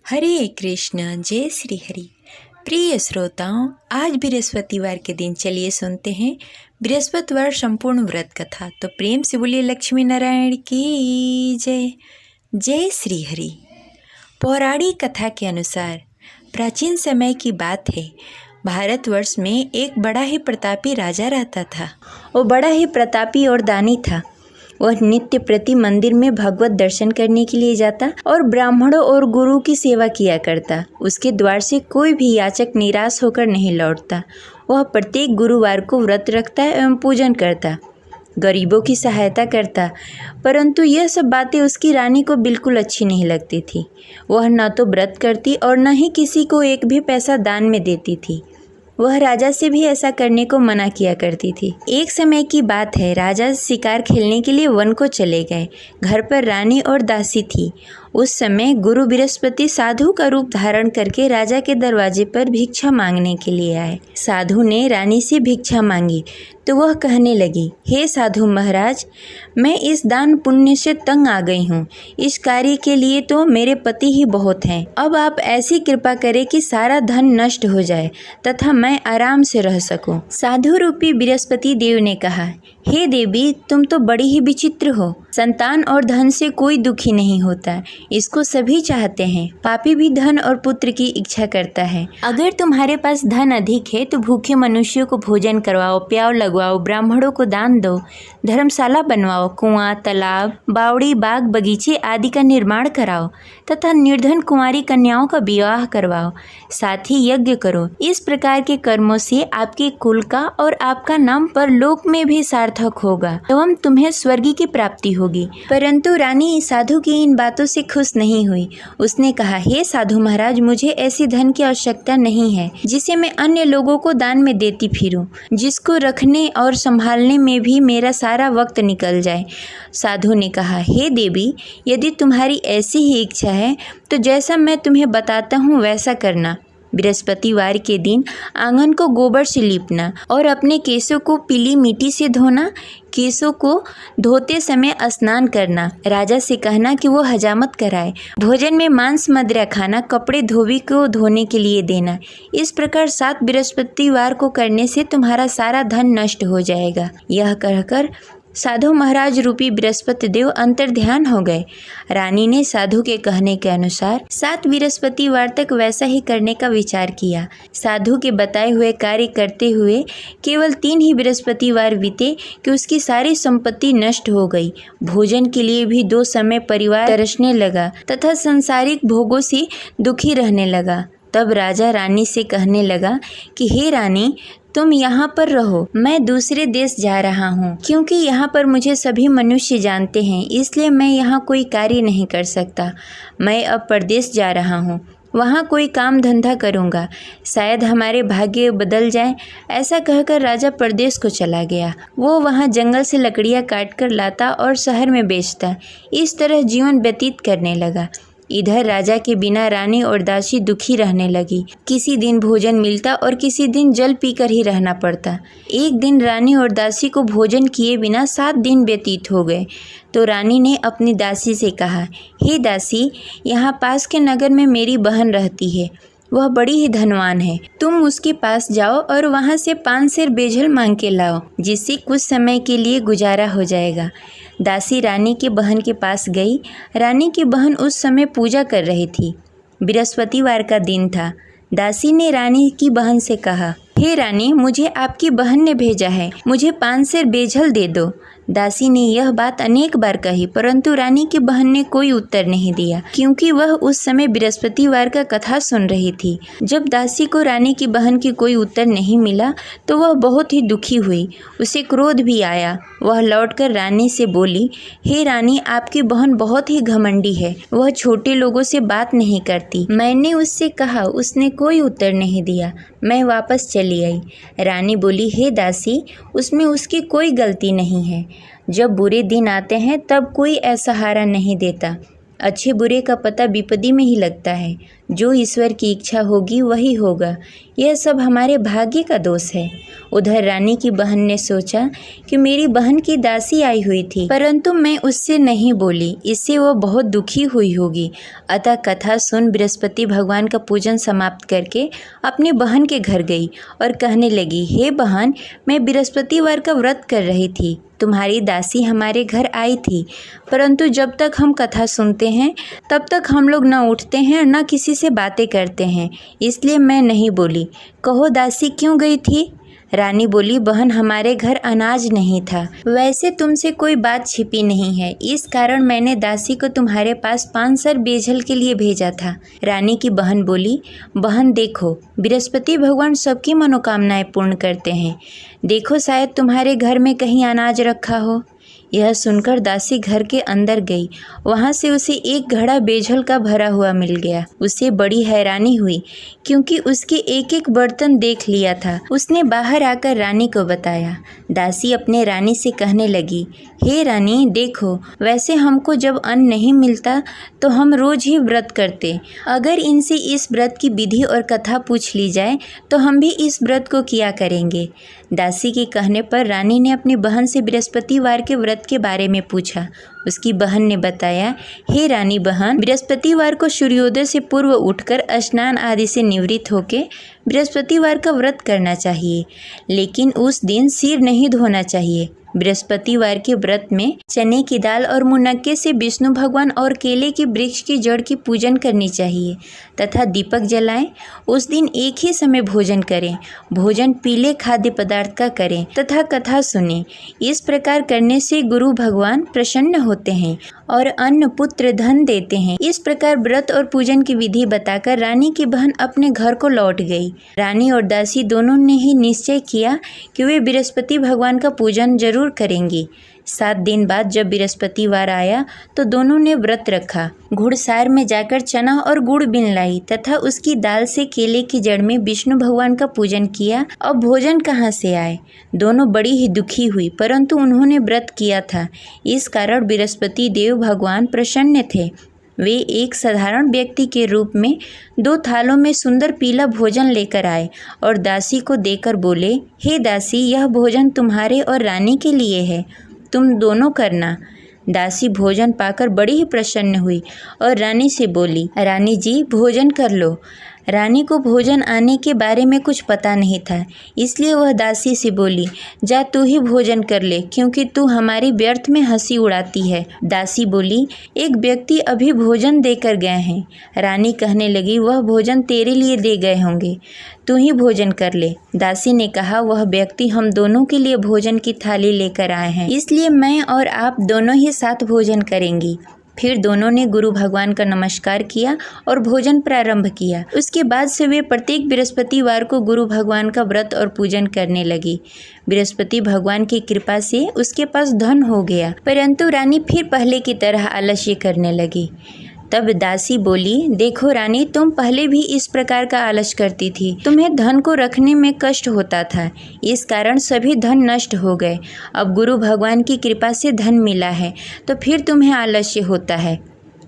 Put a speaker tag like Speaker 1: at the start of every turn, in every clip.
Speaker 1: हरे कृष्ण जय श्री हरि। प्रिय श्रोताओं, आज बृहस्पतिवार के दिन चलिए सुनते हैं बृहस्पतिवार संपूर्ण व्रत कथा। तो प्रेम से बोलिए लक्ष्मी नारायण की जय। जय श्री हरि। पौराणिक कथा के अनुसार प्राचीन समय की बात है, भारतवर्ष में एक बड़ा ही प्रतापी राजा रहता था। वो बड़ा ही प्रतापी और दानी था। वह नित्य प्रति मंदिर में भगवत दर्शन करने के लिए जाता और ब्राह्मणों और गुरु की सेवा किया करता। उसके द्वार से कोई भी याचक निराश होकर नहीं लौटता। वह प्रत्येक गुरुवार को व्रत रखता एवं पूजन करता, गरीबों की सहायता करता। परंतु यह सब बातें उसकी रानी को बिल्कुल अच्छी नहीं लगती थी। वह न तो व्रत करती और न ही किसी को एक भी पैसा दान में देती थी। वह राजा से भी ऐसा करने को मना किया करती थी। एक समय की बात है, राजा शिकार खेलने के लिए वन को चले गए। घर पर रानी और दासी थी। उस समय गुरु बृहस्पति साधु का रूप धारण करके राजा के दरवाजे पर भिक्षा मांगने के लिए आए। साधु ने रानी से भिक्षा मांगी तो वह कहने लगी, हे साधु महाराज, मैं इस दान पुण्य से तंग आ गई हूँ। इस कार्य के लिए तो मेरे पति ही बहुत हैं। अब आप ऐसी कृपा करें कि सारा धन नष्ट हो जाए तथा मैं आराम से रह सकूं। साधु रूपी बृहस्पति देव ने कहा, हे देवी, तुम तो बड़ी ही विचित्र हो। संतान और धन से कोई दुखी नहीं होता, इसको सभी चाहते हैं। पापी भी धन और पुत्र की इच्छा करता है। अगर तुम्हारे पास धन अधिक है तो भूखे मनुष्यों को भोजन करवाओ, प्याव लगवाओ, ब्राह्मणों को दान दो, धर्मशाला बनवाओ, कुआं, तालाब, बावड़ी, बाग, बगीचे आदि का निर्माण कराओ तथा निर्धन कुंवारी कन्याओं का विवाह करवाओ। साथ ही यज्ञ करो। इस प्रकार के कर्मों से आपके कुल का और आपका नाम परलोक में भी सार्थक होगा एवं तुम्हें स्वर्ग की प्राप्ति होगी। परंतु रानी साधु की इन बातों से खुश नहीं हुई। उसने कहा, हे साधु महाराज, मुझे ऐसी धन की आवश्यकता नहीं है जिसे मैं अन्य लोगों को दान में देती फिरूं, जिसको रखने और संभालने में भी मेरा सारा वक्त निकल जाए। साधु ने कहा, हे देवी, यदि तुम्हारी ऐसी ही इच्छा है तो जैसा मैं तुम्हें बताता हूँ वैसा करना। बृहस्पतिवार के दिन आंगन को गोबर से लीपना और अपने केशों को पीली मिट्टी से धोना। केशों को धोते समय स्नान करना। राजा से कहना कि वो हजामत कराए। भोजन में मांस मदिरा खाना, कपड़े धोबी को धोने के लिए देना। इस प्रकार 7 बृहस्पतिवार को करने से तुम्हारा सारा धन नष्ट हो जाएगा। यह कहकर साधु महाराज रूपी बृहस्पति देव अंतर्ध्यान हो गए। रानी ने साधु के कहने के अनुसार 7 बृहस्पतिवार तक वैसा ही करने का विचार किया। साधु के बताए हुए कार्य करते हुए केवल 3 ही बृहस्पतिवार बीते कि उसकी सारी संपत्ति नष्ट हो गई। भोजन के लिए भी 2 समय परिवार तरसने लगा तथा सांसारिक भोगों से दुखी रहने लगा। तब राजा रानी से कहने लगा कि हे रानी, तुम यहाँ पर रहो, मैं दूसरे देश जा रहा हूँ। क्योंकि यहाँ पर मुझे सभी मनुष्य जानते हैं, इसलिए मैं यहाँ कोई कार्य नहीं कर सकता। मैं अब परदेश जा रहा हूँ, वहाँ कोई काम धंधा करूँगा, शायद हमारे भाग्य बदल जाए। ऐसा कहकर राजा परदेश को चला गया। वो वहाँ जंगल से लकड़ियाँ काट कर लाता और शहर में बेचता। इस तरह जीवन व्यतीत करने लगा। इधर राजा के बिना रानी और दासी दुखी रहने लगी। किसी दिन भोजन मिलता और किसी दिन जल पीकर ही रहना पड़ता। एक दिन रानी और दासी को भोजन किए बिना 7 दिन व्यतीत हो गए। तो रानी ने अपनी दासी से कहा, हे दासी, यहाँ पास के नगर में मेरी बहन रहती है। वह बड़ी ही धनवान है। तुम उसके पास जाओ और वहाँ से 5 सेर बेझल मांग के लाओ, जिससे कुछ समय के लिए गुजारा हो जाएगा। दासी रानी की बहन के पास गई। रानी की बहन उस समय पूजा कर रही थी। बृहस्पतिवार का दिन था। दासी ने रानी की बहन से कहा, हे रानी, मुझे आपकी बहन ने भेजा है, मुझे 5 सेर बेझल दे दो। दासी ने यह बात अनेक बार कही, परंतु रानी की बहन ने कोई उत्तर नहीं दिया, क्योंकि वह उस समय बृहस्पतिवार का कथा सुन रही थी। जब दासी को रानी की बहन की कोई उत्तर नहीं मिला तो वह बहुत ही दुखी हुई। उसे क्रोध भी आया। वह लौटकर रानी से बोली, हे रानी, आपकी बहन बहुत ही घमंडी है। वह छोटे लोगों से बात नहीं करती। मैंने उससे कहा, उसने कोई उत्तर नहीं दिया। मैं वापस चली आई। रानी बोली, हे दासी, उसमें उसकी कोई गलती नहीं है। जब बुरे दिन आते हैं तब कोई असहारा नहीं देता। अच्छे बुरे का पता विपत्ति में ही लगता है। जो ईश्वर की इच्छा होगी वही होगा। यह सब हमारे भाग्य का दोष है। उधर रानी की बहन ने सोचा कि मेरी बहन की दासी आई हुई थी, परंतु मैं उससे नहीं बोली, इससे वह बहुत दुखी हुई होगी। अतः कथा सुन बृहस्पति भगवान का पूजन समाप्त करके अपनी बहन के घर गई और कहने लगी, हे बहन, मैं बृहस्पतिवार का व्रत कर रही थी। तुम्हारी दासी हमारे घर आई थी, परंतु जब तक हम कथा सुनते हैं तब तक हम लोग न उठते हैं और न किसी से बातें करते हैं, इसलिए मैं नहीं बोली। कहो दासी क्यों गई थी? रानी बोली, बहन, हमारे घर अनाज नहीं था। वैसे तुमसे कोई बात छिपी नहीं है, इस कारण मैंने दासी को तुम्हारे पास 5 सर बेझल के लिए भेजा था। रानी की बहन बोली, बहन देखो, बृहस्पति भगवान सबकी मनोकामनाएं पूर्ण करते हैं। देखो शायद तुम्हारे घर में कहीं अनाज रखा हो। यह सुनकर दासी घर के अंदर गई। वहाँ से उसे एक घड़ा बेझल का भरा हुआ मिल गया। उसे बड़ी हैरानी हुई क्योंकि उसके एक एक बर्तन देख लिया था। उसने बाहर आकर रानी को बताया। दासी अपने रानी से कहने लगी, हे रानी, देखो, वैसे हमको जब अन्न नहीं मिलता तो हम रोज ही व्रत करते। अगर इनसे इस व्रत की विधि और कथा पूछ ली जाए तो हम भी इस व्रत को किया करेंगे। दासी के कहने पर रानी ने अपनी बहन से बृहस्पतिवार के व्रत के बारे में पूछा। उसकी बहन ने बताया, हे रानी बहन, बृहस्पतिवार को सूर्योदय से पूर्व उठकर स्नान आदि से निवृत्त होकर बृहस्पतिवार का व्रत करना चाहिए, लेकिन उस दिन सिर नहीं धोना चाहिए। बृहस्पतिवार के व्रत में चने की दाल और मुनक्के से विष्णु भगवान और केले के वृक्ष की जड़ की पूजन करनी चाहिए तथा दीपक जलाएं। उस दिन एक ही समय भोजन करें। भोजन पीले खाद्य पदार्थ का करें तथा कथा सुनें। इस प्रकार करने से गुरु भगवान प्रसन्न होते हैं और अन्न पुत्र धन देते हैं। इस प्रकार व्रत और पूजन की विधि बताकर रानी की बहन अपने घर को लौट गई। रानी और दासी दोनों ने ही निश्चय किया कि वे बृहस्पति भगवान का पूजन जरूर करेंगी। 7 दिन बाद जब बृहस्पतिवार आया तो दोनों ने व्रत रखा। घुड़सार में जाकर चना और गुड़ बीन लाई तथा उसकी दाल से केले की जड़ में विष्णु भगवान का पूजन किया। अब भोजन कहाँ से आए? दोनों बड़ी ही दुखी हुई, परंतु उन्होंने व्रत किया था, इस कारण बृहस्पति देव भगवान प्रसन्न थे। वे एक साधारण व्यक्ति के रूप में 2 थालों में सुंदर पीला भोजन लेकर आए और दासी को देकर बोले, हे दासी, यह भोजन तुम्हारे और रानी के लिए है, तुम दोनों करना। दासी भोजन पाकर बड़ी ही प्रसन्न हुई और रानी से बोली, रानी जी, भोजन कर लो। रानी को भोजन आने के बारे में कुछ पता नहीं था, इसलिए वह दासी से बोली, जा तू ही भोजन कर ले, क्योंकि तू हमारी व्यर्थ में हंसी उड़ाती है। दासी बोली, एक व्यक्ति अभी भोजन देकर गए हैं। रानी कहने लगी, वह भोजन तेरे लिए दे गए होंगे, तू ही भोजन कर ले। दासी ने कहा, वह व्यक्ति हम दोनों के लिए भोजन की थाली लेकर आए हैं, इसलिए मैं और आप दोनों ही साथ भोजन करेंगी। फिर दोनों ने गुरु भगवान का नमस्कार किया और भोजन प्रारंभ किया। उसके बाद से वे प्रत्येक बृहस्पतिवार को गुरु भगवान का व्रत और पूजन करने लगी। बृहस्पति भगवान की कृपा से उसके पास धन हो गया, परंतु रानी फिर पहले की तरह आलस्य करने लगी। तब दासी बोली, देखो रानी, तुम पहले भी इस प्रकार का आलस करती थी। तुम्हें धन को रखने में कष्ट होता था, इस कारण सभी धन नष्ट हो गए। अब गुरु भगवान की कृपा से धन मिला है तो फिर तुम्हें आलस्य होता है।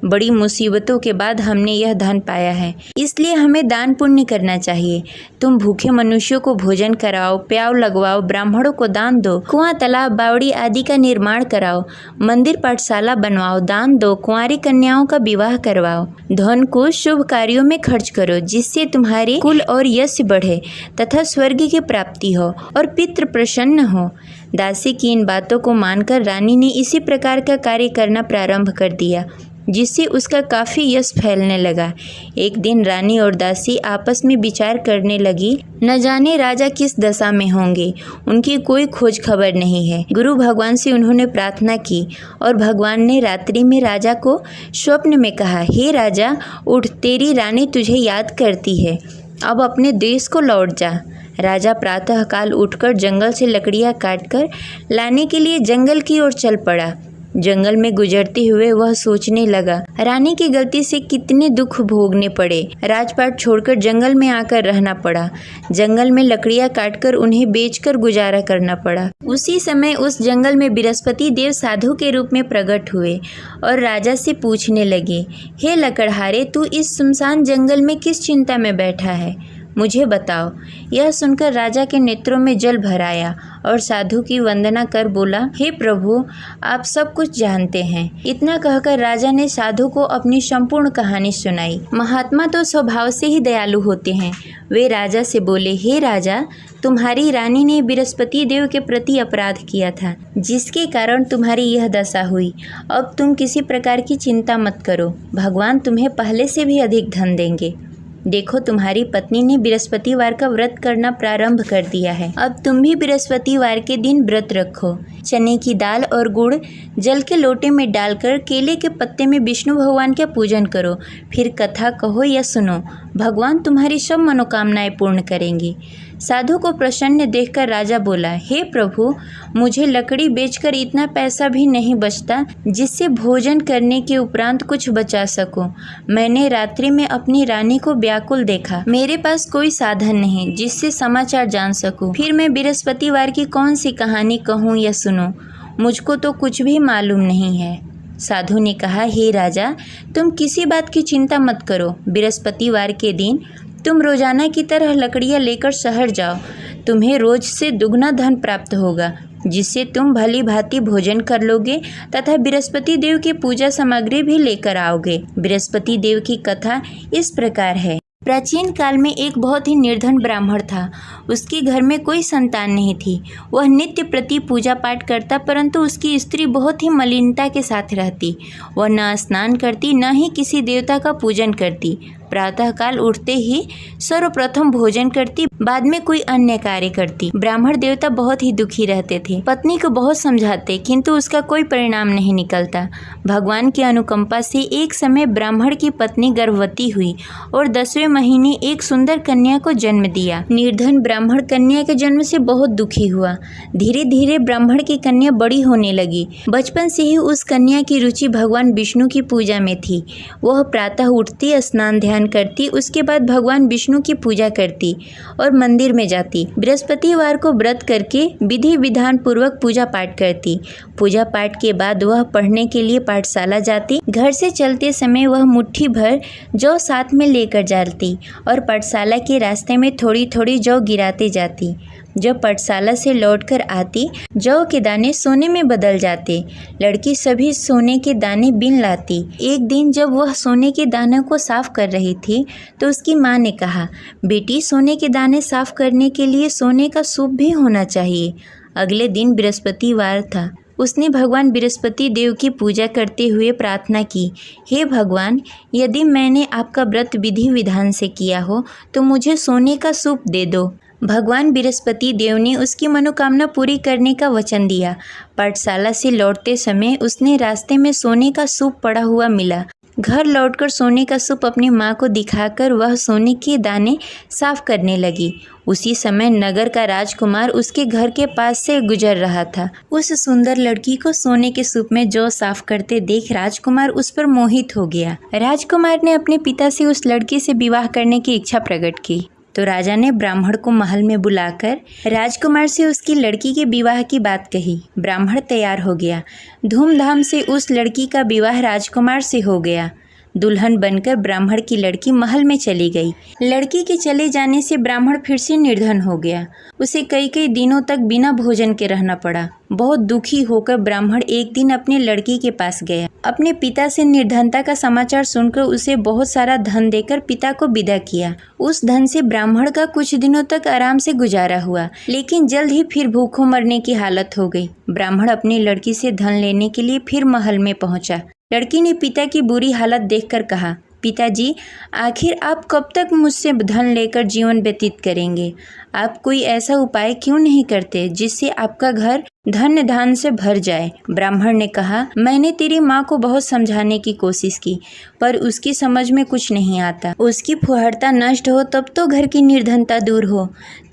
Speaker 1: बड़ी मुसीबतों के बाद हमने यह धन पाया है, इसलिए हमें दान पुण्य करना चाहिए। तुम भूखे मनुष्यों को भोजन कराओ, प्याव लगवाओ, ब्राह्मणों को दान दो, कुआं, तालाब, बावड़ी आदि का निर्माण कराओ, मंदिर पाठशाला बनवाओ, दान दो, कुंवारी कन्याओं का विवाह करवाओ। धन को शुभ कार्यों में खर्च करो, जिससे तुम्हारे कुल और यश बढ़े तथा स्वर्ग की प्राप्ति हो और पितृ प्रसन्न हो। दासी की इन बातों को मानकर रानी ने इसी प्रकार का कार्य करना प्रारंभ कर दिया, जिससे उसका काफ़ी यश फैलने लगा। एक दिन रानी और दासी आपस में विचार करने लगी, न जाने राजा किस दशा में होंगे, उनकी कोई खोज खबर नहीं है। गुरु भगवान से उन्होंने प्रार्थना की और भगवान ने रात्रि में राजा को स्वप्न में कहा, हे राजा, उठ, तेरी रानी तुझे याद करती है, अब अपने देश को लौट जा। राजा प्रातःकाल उठकर जंगल से लकड़ियाँ काटकर लाने के लिए जंगल की ओर चल पड़ा। जंगल में गुजरते हुए वह सोचने लगा, रानी की गलती से कितने दुख भोगने पड़े। राजपाट छोड़कर जंगल में आकर रहना पड़ा। जंगल में लकड़ियां काटकर उन्हें बेचकर गुजारा करना पड़ा। उसी समय उस जंगल में बृहस्पति देव साधु के रूप में प्रकट हुए और राजा से पूछने लगे, हे लकड़हारे, तू इस सुनसान जंगल में किस चिंता में बैठा है, मुझे बताओ। यह सुनकर राजा के नेत्रों में जल भर आया और साधु की वंदना कर बोला, हे प्रभु, आप सब कुछ जानते हैं। इतना कहकर राजा ने साधु को अपनी संपूर्ण कहानी सुनाई। महात्मा तो स्वभाव से ही दयालु होते हैं। वे राजा से बोले, हे राजा, तुम्हारी रानी ने बृहस्पति देव के प्रति अपराध किया था, जिसके कारण तुम्हारी यह दशा हुई। अब तुम किसी प्रकार की चिंता मत करो, भगवान तुम्हें पहले से भी अधिक धन देंगे। देखो, तुम्हारी पत्नी ने बृहस्पतिवार का व्रत करना प्रारंभ कर दिया है। अब तुम भी बृहस्पतिवार के दिन व्रत रखो। चने की दाल और गुड़ जल के लोटे में डालकर केले के पत्ते में विष्णु भगवान का पूजन करो। फिर कथा कहो या सुनो, भगवान तुम्हारी सब मनोकामनाएं पूर्ण करेंगे। साधु को प्रसन्न देखकर राजा बोला, हे प्रभु, मुझे लकड़ी बेचकर इतना पैसा भी नहीं बचता जिससे भोजन करने के उपरांत कुछ बचा सकूं। मैंने रात्रि में अपनी रानी को व्याकुल देखा। मेरे पास कोई साधन नहीं जिससे समाचार जान सकूं। फिर मैं बृहस्पतिवार की कौन सी कहानी कहूं या सुनूं? मुझको तो कुछ भी मालूम नहीं है। साधु ने कहा, हे राजा, तुम किसी बात की चिंता मत करो। बृहस्पतिवार के दिन तुम रोजाना की तरह लकड़ियाँ लेकर शहर जाओ। तुम्हें रोज से दुगना धन प्राप्त होगा, जिससे तुम भली भांति भोजन कर लोगे तथा बृहस्पति देव की पूजा सामग्री भी लेकर आओगे। बृहस्पति देव की कथा इस प्रकार है। प्राचीन काल में एक बहुत ही निर्धन ब्राह्मण था। उसके घर में कोई संतान नहीं थी। वह नित्य प्रति पूजा पाठ करता, परंतु उसकी स्त्री बहुत ही मलिनता के साथ रहती। वह न स्नान करती, न ही किसी देवता का पूजन करती। प्रातःकाल उठते ही सर्वप्रथम भोजन करती, बाद में कोई अन्य कार्य करती। ब्राह्मण देवता बहुत ही दुखी रहते थे। पत्नी को बहुत समझाते, किंतु उसका कोई परिणाम नहीं निकलता। भगवान की अनुकंपा से एक समय ब्राह्मण की पत्नी गर्भवती हुई और 10वें महीने एक सुंदर कन्या को जन्म दिया। निर्धन ब्राह्मण कन्या के जन्म से बहुत दुखी हुआ। धीरे धीरे ब्राह्मण की कन्या बड़ी होने लगी। बचपन से ही उस कन्या की रुचि भगवान विष्णु की पूजा में थी। वह प्रातः उठती, स्नान ध्यान करती, उसके बाद भगवान विष्णु की पूजा करती और मंदिर में जाती। बृहस्पतिवार को व्रत करके विधि विधान पूर्वक पूजा पाठ करती। पूजा पाठ के बाद वह पढ़ने के लिए पाठशाला जाती। घर से चलते समय वह मुट्ठी भर जौ साथ में लेकर जाती और पाठशाला के रास्ते में थोड़ी थोड़ी जौ गिराते जाती। जब पाठशाला से लौटकर आती, जौ के दाने सोने में बदल जाते। लड़की सभी सोने के दाने बीन लाती। एक दिन जब वह सोने के दानों को साफ कर रही थी, तो उसकी माँ ने कहा, बेटी, सोने के दाने साफ करने के लिए सोने का सूप भी होना चाहिए। अगले दिन बृहस्पतिवार था। उसने भगवान बृहस्पति देव की पूजा करते हुए प्रार्थना की, हे भगवान, यदि मैंने आपका व्रत विधि विधान से किया हो तो मुझे सोने का सूप दे दो। भगवान बृहस्पति देव ने उसकी मनोकामना पूरी करने का वचन दिया। पाठशाला से लौटते समय उसने रास्ते में सोने का सूप पड़ा हुआ मिला। घर लौटकर सोने का सूप अपनी माँ को दिखाकर वह सोने के दाने साफ करने लगी। उसी समय नगर का राजकुमार उसके घर के पास से गुजर रहा था। उस सुंदर लड़की को सोने के सूप में जौ साफ करते देख राजकुमार उस पर मोहित हो गया। राजकुमार ने अपने पिता से उस लड़की से विवाह करने की इच्छा प्रकट की। तो राजा ने ब्राह्मण को महल में बुलाकर राजकुमार से उसकी लड़की के विवाह की बात कही। ब्राह्मण तैयार हो गया। धूमधाम से उस लड़की का विवाह राजकुमार से हो गया। दुल्हन बनकर ब्राह्मण की लड़की महल में चली गई। लड़की के चले जाने से ब्राह्मण फिर से निर्धन हो गया। उसे कई कई दिनों तक बिना भोजन के रहना पड़ा। बहुत दुखी होकर ब्राह्मण एक दिन अपनी लड़की के पास गया। अपने पिता से निर्धनता का समाचार सुनकर उसे बहुत सारा धन देकर पिता को विदा किया। उस धन से ब्राह्मण का कुछ दिनों तक आराम से गुजारा हुआ, लेकिन जल्द ही फिर भूखों मरने की हालत हो गई। ब्राह्मण अपनी लड़की से धन लेने के लिए फिर महल में पहुंचा। लड़की ने पिता की बुरी हालत देखकर कहा, पिताजी, आखिर आप कब तक मुझसे धन लेकर जीवन व्यतीत करेंगे? आप कोई ऐसा उपाय क्यों नहीं करते जिससे आपका घर धन्य धान से भर जाए? ब्राह्मण ने कहा, मैंने तेरी माँ को बहुत समझाने की कोशिश की, पर उसकी समझ में कुछ नहीं आता। उसकी फुहड़ता नष्ट हो तब तो घर की निर्धनता दूर हो।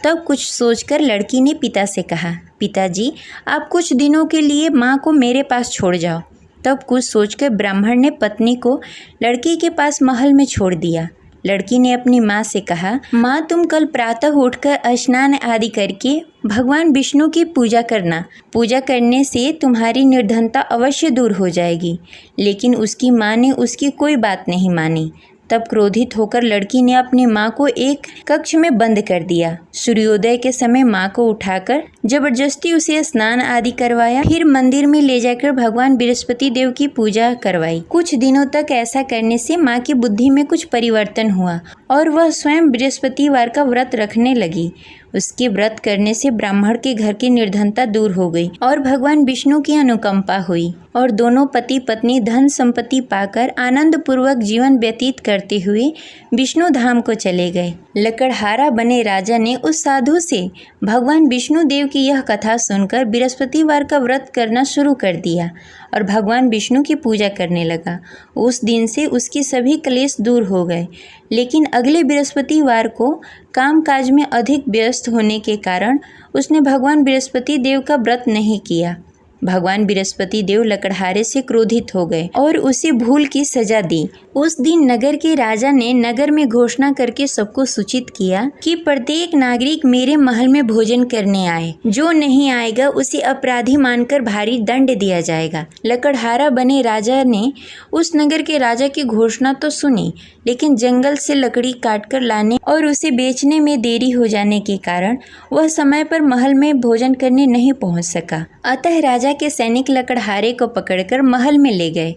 Speaker 1: तब कुछ सोचकर लड़की ने पिता से कहा, पिताजी, आप कुछ दिनों के लिए माँ को मेरे पास छोड़ जाओ। तब कुछ सोचकर ब्राह्मण ने पत्नी को लड़की के पास महल में छोड़ दिया। लड़की ने अपनी माँ से कहा, माँ तुम कल प्रातः उठकर स्नान आदि करके भगवान विष्णु की पूजा करना। पूजा करने से तुम्हारी निर्धनता अवश्य दूर हो जाएगी। लेकिन उसकी माँ ने उसकी कोई बात नहीं मानी। तब क्रोधित होकर लड़की ने अपनी माँ को एक कक्ष में बंद कर दिया। सूर्योदय के समय माँ को उठाकर जबरदस्ती उसे स्नान आदि करवाया। फिर मंदिर में ले जाकर भगवान बृहस्पति देव की पूजा करवाई। कुछ दिनों तक ऐसा करने से माँ की बुद्धि में कुछ परिवर्तन हुआ और वह स्वयं बृहस्पतिवार का व्रत रखने लगी। उसके व्रत करने से ब्राह्मण के घर की निर्धनता दूर हो गई और भगवान विष्णु की अनुकंपा हुई और दोनों पति पत्नी धन संपत्ति पाकर आनंद पूर्वक जीवन व्यतीत करते हुए विष्णु धाम को चले गए। लकड़हारा बने राजा ने उस साधु से भगवान विष्णु देव की यह कथा सुनकर बृहस्पतिवार का व्रत करना शुरू कर दिया और भगवान विष्णु की पूजा करने लगा। उस दिन से उसकी सभी क्लेश दूर हो गए। लेकिन अगले बृहस्पतिवार को कामकाज में अधिक व्यस्त होने के कारण उसने भगवान बृहस्पति देव का व्रत नहीं किया। भगवान बृहस्पति देव लकड़हारे से क्रोधित हो गए और उसे भूल की सजा दी। उस दिन नगर के राजा ने नगर में घोषणा करके सबको सूचित किया कि प्रत्येक नागरिक मेरे महल में भोजन करने आए। जो नहीं आएगा उसे अपराधी मानकर भारी दंड दिया जाएगा। लकड़हारा बने राजा ने उस नगर के राजा की घोषणा तो सुनी, लेकिन जंगल से लकड़ी काटकर लाने और उसे बेचने में देरी हो जाने के कारण वह समय पर महल में भोजन करने नहीं पहुंच सका। अतः राजा के सैनिक लकड़हारे को पकड़कर महल में ले गए।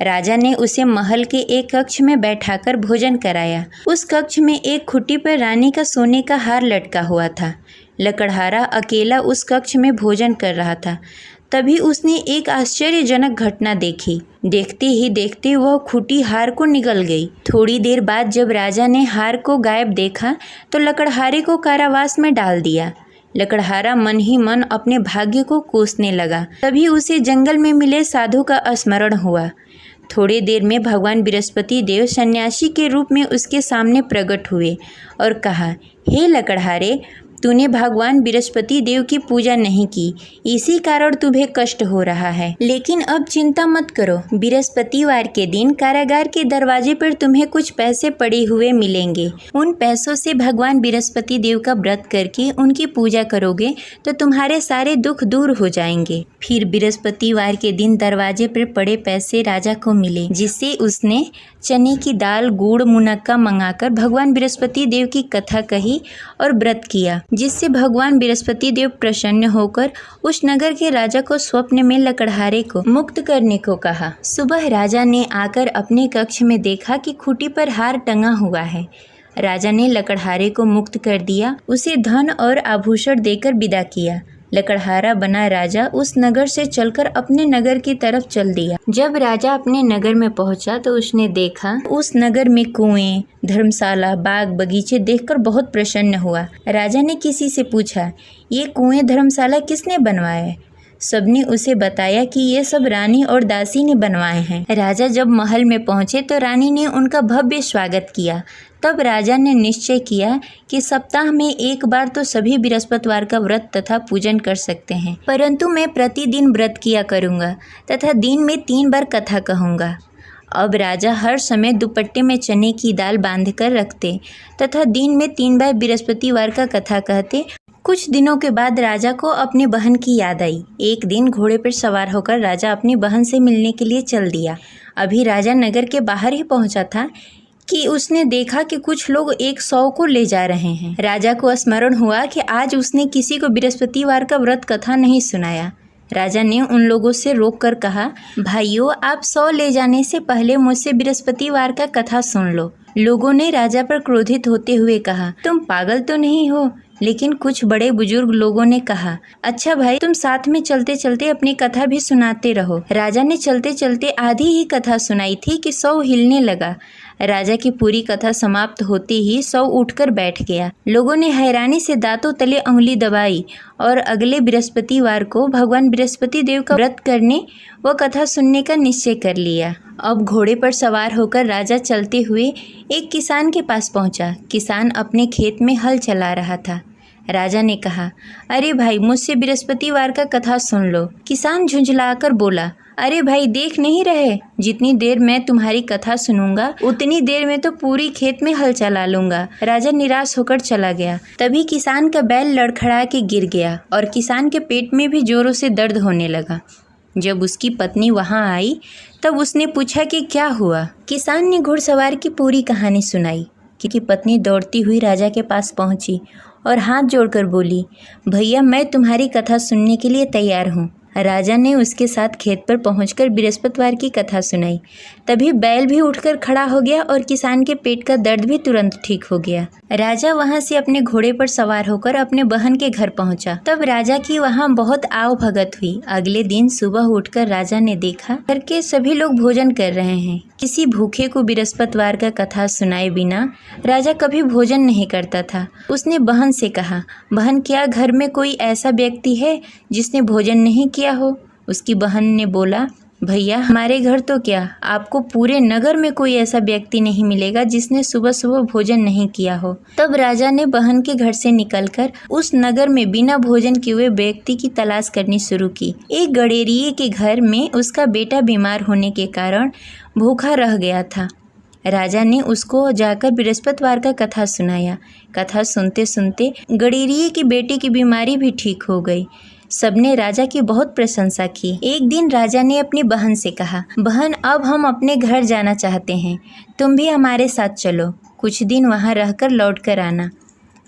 Speaker 1: राजा ने उसे महल के एक कक्ष में बैठाकर भोजन कराया। उस कक्ष में एक खुट्टी पर रानी का सोने का हार लटका हुआ था। लकड़हारा अकेला उस कक्ष में भोजन कर रहा था। तभी उसने एक आश्चर्यजनक घटना देखी। देखते ही देखते वह खुटी हार को निगल गई। थोड़ी देर बाद जब राजा ने हार को गायब देखा तो लकड़हारे को कारावास में डाल दिया। लकड़हारा मन ही मन अपने भाग्य को कोसने लगा। तभी उसे जंगल में मिले साधु का स्मरण हुआ। थोड़ी देर में भगवान बृहस्पति देव सन्यासी के रूप में उसके सामने प्रकट हुए और कहा, हे लकड़हारे, तूने भगवान बृहस्पति देव की पूजा नहीं की, इसी कारण तुम्हें कष्ट हो रहा है। लेकिन अब चिंता मत करो, बृहस्पतिवार के दिन कारागार के दरवाजे पर तुम्हें कुछ पैसे पड़े हुए मिलेंगे। उन पैसों से भगवान बृहस्पति देव का व्रत करके उनकी पूजा करोगे तो तुम्हारे सारे दुख दूर हो जाएंगे। फिर बृहस्पतिवार के दिन दरवाजे पर पड़े पैसे राजा को मिले, जिससे उसने चने की दाल, गुड़, मुनक्का मंगाकर भगवान बृहस्पति देव की कथा कही और व्रत किया, जिससे भगवान बृहस्पति देव प्रसन्न होकर उस नगर के राजा को स्वप्न में लकड़हारे को मुक्त करने को कहा। सुबह राजा ने आकर अपने कक्ष में देखा कि खूंटी पर हार टंगा हुआ है। राजा ने लकड़हारे को मुक्त कर दिया, उसे धन और आभूषण देकर विदा किया। लकड़हारा बना राजा उस नगर से चलकर अपने नगर की तरफ चल दिया। जब राजा अपने नगर में पहुंचा तो उसने देखा उस नगर में कुएं, धर्मशाला, बाग बगीचे देखकर बहुत प्रसन्न हुआ। राजा ने किसी से पूछा, ये कुएं, धर्मशाला किसने बनवाए? सबने उसे बताया कि ये सब रानी और दासी ने बनवाए हैं। राजा जब महल में पहुंचे तो रानी ने उनका भव्य स्वागत किया। तब राजा ने निश्चय किया कि सप्ताह में एक बार तो सभी बृहस्पतिवार का व्रत तथा पूजन कर सकते हैं, परंतु मैं प्रतिदिन व्रत किया करूँगा तथा दिन में 3 बार कथा कहूँगा। अब राजा हर समय दुपट्टे में चने की दाल बांधकर रखते तथा दिन में 3 बार बृहस्पतिवार का कथा कहते। कुछ दिनों के बाद राजा को अपनी बहन की याद आई। एक दिन घोड़े पर सवार होकर राजा अपनी बहन से मिलने के लिए चल दिया। अभी राजा नगर के बाहर ही पहुंचा था कि उसने देखा कि कुछ लोग एक 100 को ले जा रहे हैं। राजा को स्मरण हुआ कि आज उसने किसी को बृहस्पतिवार का व्रत कथा नहीं सुनाया। राजा ने उन लोगों से रोककर कहा, भाइयों, आप 100 ले जाने से पहले मुझसे बृहस्पतिवार का कथा सुन लो। लोगों ने राजा पर क्रोधित होते हुए कहा, तुम पागल तो नहीं हो? लेकिन कुछ बड़े बुजुर्ग लोगों ने कहा, अच्छा भाई, तुम साथ में चलते चलते अपनी कथा भी सुनाते रहो। राजा ने चलते चलते आधी ही कथा सुनाई थी कि 100 हिलने लगा। राजा की पूरी कथा समाप्त होते ही 100 उठकर बैठ गया। लोगों ने हैरानी से दांतों तले उंगली दबाई और अगले बृहस्पतिवार को भगवान बृहस्पति देव का व्रत करने व कथा सुनने का निश्चय कर लिया। अब घोड़े पर सवार होकर राजा चलते हुए एक किसान के पास पहुंचा। किसान अपने खेत में हल चला रहा था। राजा ने कहा, अरे भाई, मुझसे बृहस्पतिवार का कथा सुन लो। किसान झुंझलाकर बोला, अरे भाई, देख नहीं रहे, जितनी देर मैं तुम्हारी कथा सुनूंगा उतनी देर में तो पूरी खेत में हल चला लूंगा। राजा निराश होकर चला गया। तभी किसान का बैल लड़खड़ा के गिर गया और किसान के पेट में भी जोरों से दर्द होने लगा। जब उसकी पत्नी वहां आई तब उसने पूछा कि क्या हुआ। किसान ने घुड़सवार की पूरी कहानी सुनाई कि पत्नी दौड़ती हुई राजा के पास पहुंची और हाथ जोड़कर बोली, भैया मैं तुम्हारी कथा सुनने के लिए तैयार हूँ। राजा ने उसके साथ खेत पर पहुंचकर बृहस्पतिवार की कथा सुनाई। तभी बैल भी उठकर खड़ा हो गया और किसान के पेट का दर्द भी तुरंत ठीक हो गया। राजा वहां से अपने घोड़े पर सवार होकर अपने बहन के घर पहुंचा। तब राजा की वहां बहुत आव भगत हुई। अगले दिन सुबह उठकर राजा ने देखा घर के सभी लोग भोजन कर रहे हैं। किसी भूखे को बृहस्पतिवार का कथा सुनाए बिना राजा कभी भोजन नहीं करता था। उसने बहन से कहा, बहन क्या घर में कोई ऐसा व्यक्ति है जिसने भोजन नहीं किया हो? उसकी बहन ने बोला, भैया हमारे घर तो क्या, आपको पूरे नगर में कोई ऐसा व्यक्ति नहीं मिलेगा जिसने सुबह सुबह भोजन नहीं किया हो। तब राजा ने बहन के घर से निकलकर उस नगर में बिना भोजन किए हुए व्यक्ति की तलाश करनी शुरू की। एक गडेरिये के घर में उसका बेटा बीमार होने के कारण भूखा रह गया था। राजा ने उसको जाकर बृहस्पतिवार का कथा सुनाया। कथा सुनते सुनते गडेरिये की बेटे की बीमारी भी ठीक हो गई। सबने राजा की बहुत प्रशंसा की। एक दिन राजा ने अपनी बहन से कहा, बहन अब हम अपने घर जाना चाहते हैं, तुम भी हमारे साथ चलो, कुछ दिन वहाँ रहकर लौट कर आना।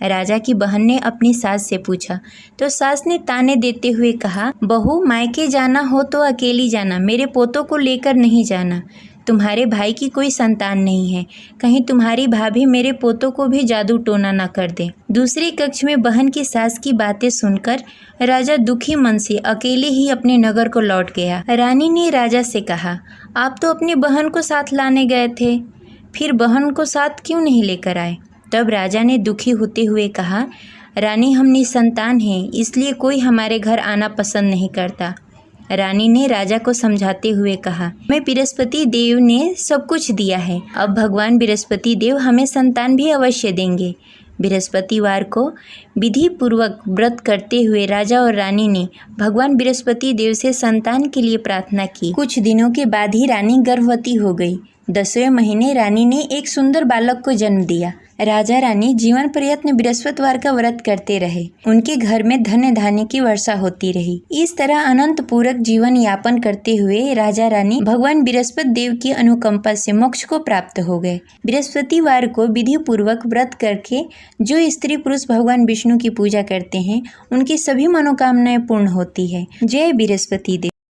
Speaker 1: राजा की बहन ने अपनी सास से पूछा तो सास ने ताने देते हुए कहा, बहू मायके जाना हो तो अकेली जाना, मेरे पोतों को लेकर नहीं जाना। तुम्हारे भाई की कोई संतान नहीं है, कहीं तुम्हारी भाभी मेरे पोतों को भी जादू टोना न कर दे। दूसरे कक्ष में बहन की सास की बातें सुनकर राजा दुखी मन से अकेले ही अपने नगर को लौट गया। रानी ने राजा से कहा, आप तो अपनी बहन को साथ लाने गए थे, फिर बहन को साथ क्यों नहीं लेकर आए? तब राजा ने दुखी होते हुए कहा, रानी हम निसंतान हैं, इसलिए कोई हमारे घर आना पसंद नहीं करता। रानी ने राजा को समझाते हुए कहा, मैं बृहस्पति देव ने सब कुछ दिया है, अब भगवान बृहस्पति देव हमें संतान भी अवश्य देंगे। बृहस्पतिवार को विधि पूर्वक व्रत करते हुए राजा और रानी ने भगवान बृहस्पति देव से संतान के लिए प्रार्थना की। कुछ दिनों के बाद ही रानी गर्भवती हो गई। 10वें महीने रानी ने एक सुंदर बालक को जन्म दिया। राजा रानी जीवन प्रयत्न बृहस्पतिवार का व्रत करते रहे। उनके घर में धन धान्य की वर्षा होती रही। इस तरह अनंत पूरक जीवन यापन करते हुए राजा रानी भगवान बृहस्पति देव की अनुकंपा से मोक्ष को प्राप्त हो गए। बृहस्पतिवार को विधि पूर्वक व्रत करके जो स्त्री पुरुष भगवान विष्णु की पूजा करते हैं उनकी सभी मनोकामनाएं पूर्ण होती है। जय बृहस्पति देव।